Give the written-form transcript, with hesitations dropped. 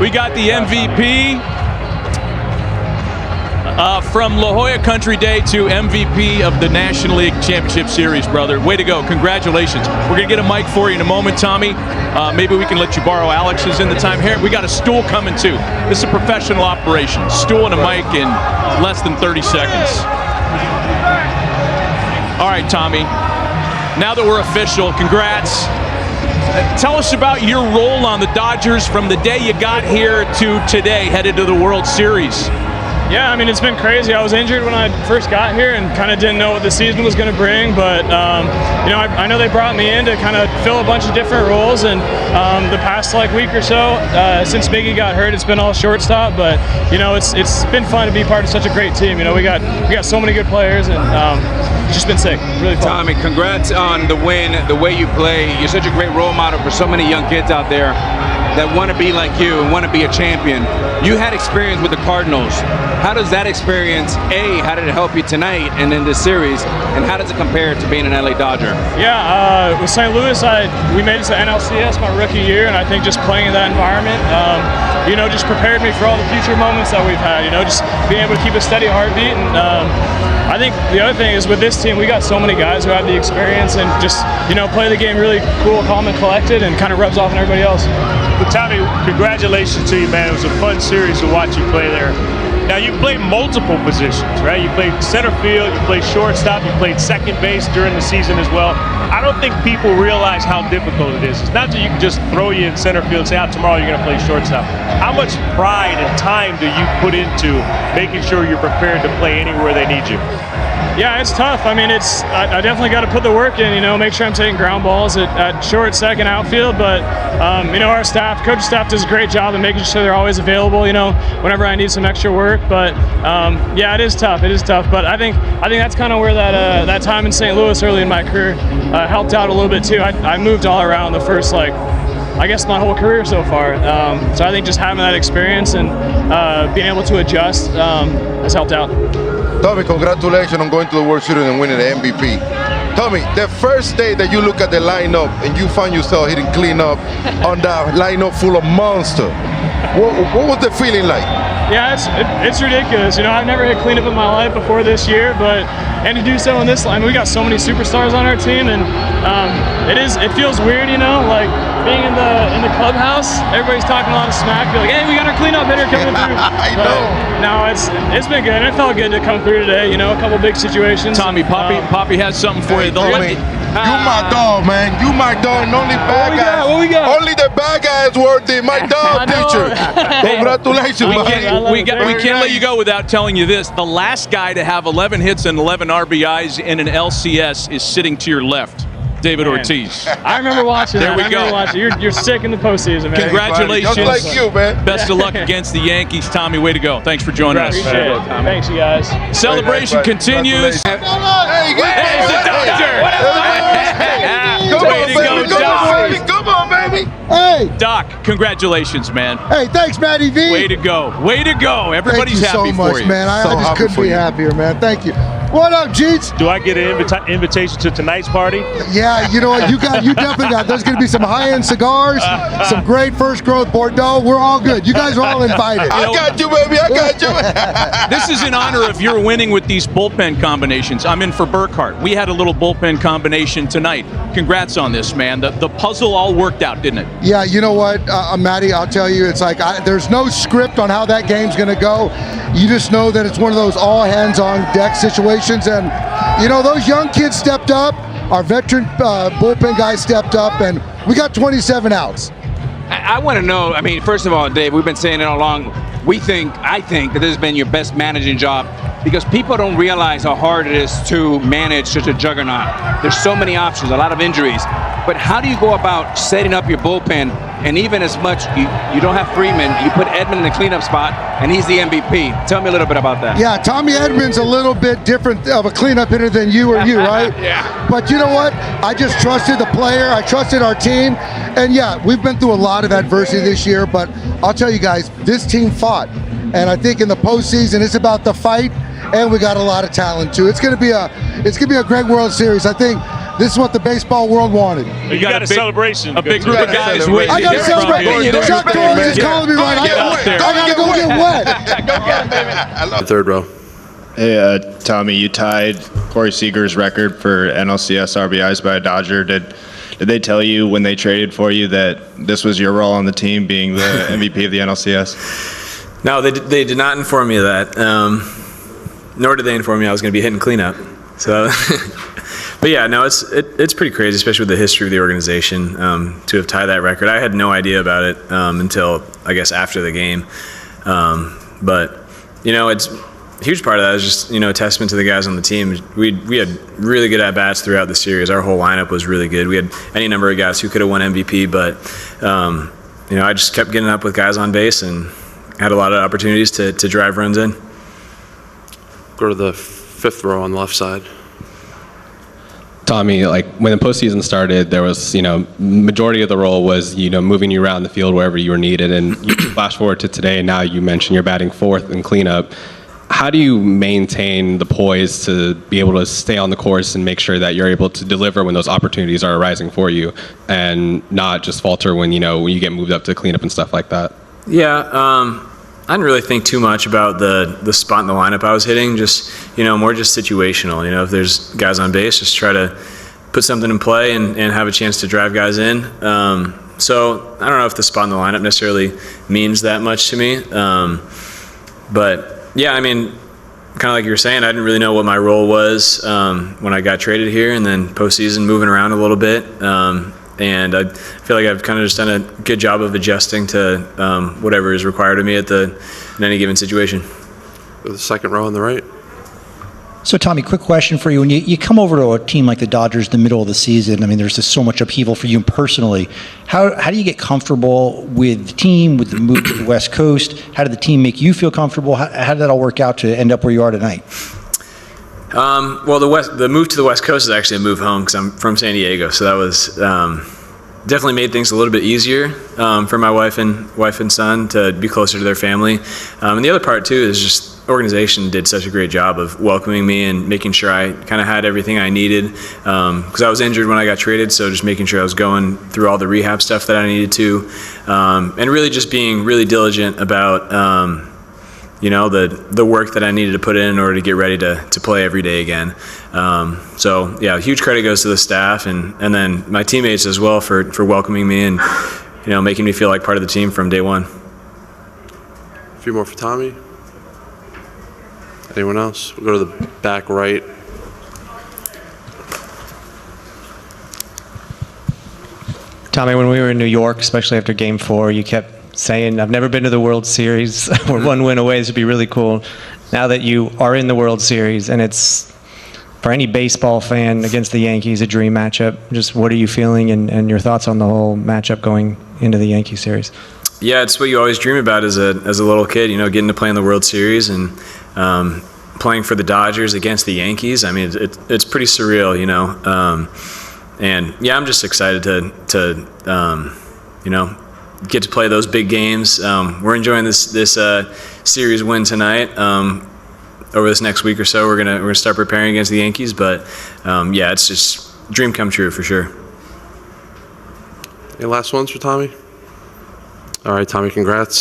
We got the MVP from La Jolla Country Day to MVP of the National League Championship Series, brother. Way to go. Congratulations. We're going to get a mic for you in a moment, Tommy. Maybe we can let you borrow Alex's in the time. Here, we got a stool coming too. This is a professional operation. Stool and a mic in less than 30 seconds. All right, Tommy. Now that we're official, congrats. Tell us about your role on the Dodgers from the day you got here to today, headed to the World Series. Yeah, I mean, it's been crazy. I was injured when I first got here and kind of didn't know what the season was going to bring, but, you know, I know they brought me in to kind of fill a bunch of different roles, and the past, week or so, since Biggie got hurt, it's been all shortstop, but, you know, it's been fun to be part of such a great team. You know, we got so many good players, and it's just been sick. Really fun. Tommy, congrats on the win, the way you play. You're such a great role model for so many young kids out there that want to be like you and want to be a champion. You had experience with the Cardinals. How does that experience, how did it help you tonight and in this series, and how does it compare to being an LA Dodger? Yeah, with St. Louis, we made it to NLCS my rookie year, and I think just playing in that environment, you know, just prepared me for all the future moments that we've had, you know, just being able to keep a steady heartbeat. And I think the other thing is with this team, we got so many guys who have the experience and just, you know, play the game really cool, calm, and collected, and kind of rubs off on everybody else. Well, Tommy, congratulations to you, man. It was a fun series to watch you play there. Now, you played multiple positions, right? You played center field, you played shortstop, you played second base during the season as well. I don't think people realize how difficult it is. It's not that you can just throw you in center field and say, tomorrow you're going to play shortstop. How much pride and time do you put into making sure you're prepared to play anywhere they need you? Yeah, it's tough. I mean, I definitely got to put the work in, you know, make sure I'm taking ground balls at short, second, outfield. But, you know, our coaching staff does a great job of making sure they're always available, you know, whenever I need some extra work. But, yeah, it is tough. It is tough. But I think that's kind of where that time in St. Louis early in my career helped out a little bit, too. I moved all around the first, I guess my whole career so far. So I think just having that experience and being able to adjust has helped out. Tommy, congratulations on going to the World Series and winning the MVP. Tommy, the first day that you look at the lineup and you find yourself hitting cleanup on that lineup full of monsters, what was the feeling like? Yeah, it's ridiculous. You know, I've never hit cleanup in my life before this year, and to do so in this line, we got so many superstars on our team, and it feels weird, you know, like being in the clubhouse, everybody's talking a lot of smack. You're like, hey, we got our cleanup hitter coming through. I know. No, it's been good. It felt good to come through today. You know, a couple big situations. Tommy, Poppy has something for you. Tommy, you my dog, man. You my dog, and only bad guys. What we got? Only the bad guys worthy. My dog picture. Congratulations, man. We can't let you go without telling you this. The last guy to have 11 hits and 11 RBIs in an LCS is sitting to your left, David Ortiz. I remember watching there that. We go. You're sick in the postseason, man. Congratulations. Just like you, man. Best of luck against the Yankees, Tommy. Way to go. Thanks for joining us. Appreciate it. Thanks, you guys. Celebration continues. Hey, There's the doctor. Way to go, Doc. Come on, baby. Hey, Doc, congratulations, man. hey, thanks, Matty V. Way to go. Way to go. Everybody's Thank you happy so much, for you. man. I So just happy couldn't for be you. happier, man. Thank you. What up, Jeets? Do I get an invitation to tonight's party? Yeah, you know what? You definitely got. There's going to be some high-end cigars, some great first-growth Bordeaux. We're all good. You guys are all invited. I got you, baby. I got you. This is in honor of your winning with these bullpen combinations. I'm in for Burkhart. We had a little bullpen combination tonight. Congrats on this, man. The puzzle all worked out, didn't it? Yeah, you know what, Matty, I'll tell you, it's like there's no script on how that game's going to go. You just know that it's one of those all-hands-on-deck situations, and, you know, those young kids stepped up, our veteran bullpen guys stepped up, and we got 27 outs. I want to know, I mean, first of all, Dave, we've been saying it all along. I think that this has been your best managing job because people don't realize how hard it is to manage such a juggernaut. There's so many options, a lot of injuries. But how do you go about setting up your bullpen? And even as much, you don't have Freeman, you put Edman in the cleanup spot, and he's the MVP. Tell me a little bit about that. Yeah, Tommy Edman's a little bit different of a cleanup hitter than you, right? Yeah. But you know what? I just trusted the player. I trusted our team. And yeah, we've been through a lot of adversity this year, but I'll tell you guys, this team fought. And I think in the postseason, it's about the fight, and we got a lot of talent too. It's gonna be a great World Series. I think This is what the baseball world wanted. You got a celebration. A big group of guys waiting. I got to celebrate. Chuck Torres is calling me right now. I got to go get wet. Go get him, baby. I love Third row. Hey, Tommy, you tied Corey Seager's record for NLCS RBIs by a Dodger. Did they tell you when they traded for you that this was your role on the team, being the MVP of the NLCS? No, they did not inform me of that. Nor did they inform me I was going to be hitting cleanup. So, but yeah, no, it's pretty crazy, especially with the history of the organization, to have tied that record. I had no idea about it until I guess after the game. But it's a huge part of that is just a testament to the guys on the team. We had really good at bats throughout the series. Our whole lineup was really good. We had any number of guys who could have won MVP, but I just kept getting up with guys on base and had a lot of opportunities to drive runs in. Go to the fifth row on the left side. Tommy, like when the postseason started, there was, majority of the role was, moving you around the field wherever you were needed. And you flash forward to today, now you mentioned you're batting fourth in cleanup. How do you maintain the poise to be able to stay on the course and make sure that you're able to deliver when those opportunities are arising for you and not just falter when you get moved up to cleanup and stuff like that? Yeah, I didn't really think too much about the spot in the lineup I was hitting, just, more just situational. If there's guys on base, just try to put something in play and have a chance to drive guys in. So I don't know if the spot in the lineup necessarily means that much to me. But yeah, kind of like you were saying, I didn't really know what my role was when I got traded here, and then postseason moving around a little bit. And I feel like I've kind of just done a good job of adjusting to whatever is required of me in any given situation. The second row on the right. So, Tommy, quick question for you. When you come over to a team like the Dodgers in the middle of the season, there's just so much upheaval for you personally. How do you get comfortable with the team, with the move to the West Coast? How did the team make you feel comfortable? How did that all work out to end up where you are tonight? Well, the move to the West Coast is actually a move home because I'm from San Diego, so that was definitely made things a little bit easier for my wife and son to be closer to their family. And the other part too is just organization did such a great job of welcoming me and making sure I kind of had everything I needed because I was injured when I got traded, so just making sure I was going through all the rehab stuff that I needed to, and really just being really diligent about the work that I needed to put in order to get ready to play every day again. So yeah, huge credit goes to the staff and then my teammates as well for welcoming me and making me feel like part of the team from day one. A few more for Tommy. Anyone else? We'll go to the back right. Tommy, when we were in New York, especially after Game 4, you kept saying, I've never been to the World Series. We're one win away. This would be really cool. Now that you are in the World Series, and it's, for any baseball fan, against the Yankees, a dream matchup, just what are you feeling and your thoughts on the whole matchup going into the Yankee series? Yeah, it's what you always dream about as a little kid, getting to play in the World Series and playing for the Dodgers against the Yankees. It's pretty surreal, and yeah, I'm just excited to get to play those big games. We're enjoying this series win tonight. Over this next week or so, we're gonna start preparing against the Yankees. But yeah, it's just dream come true for sure. Any last ones for Tommy? All right, Tommy, congrats.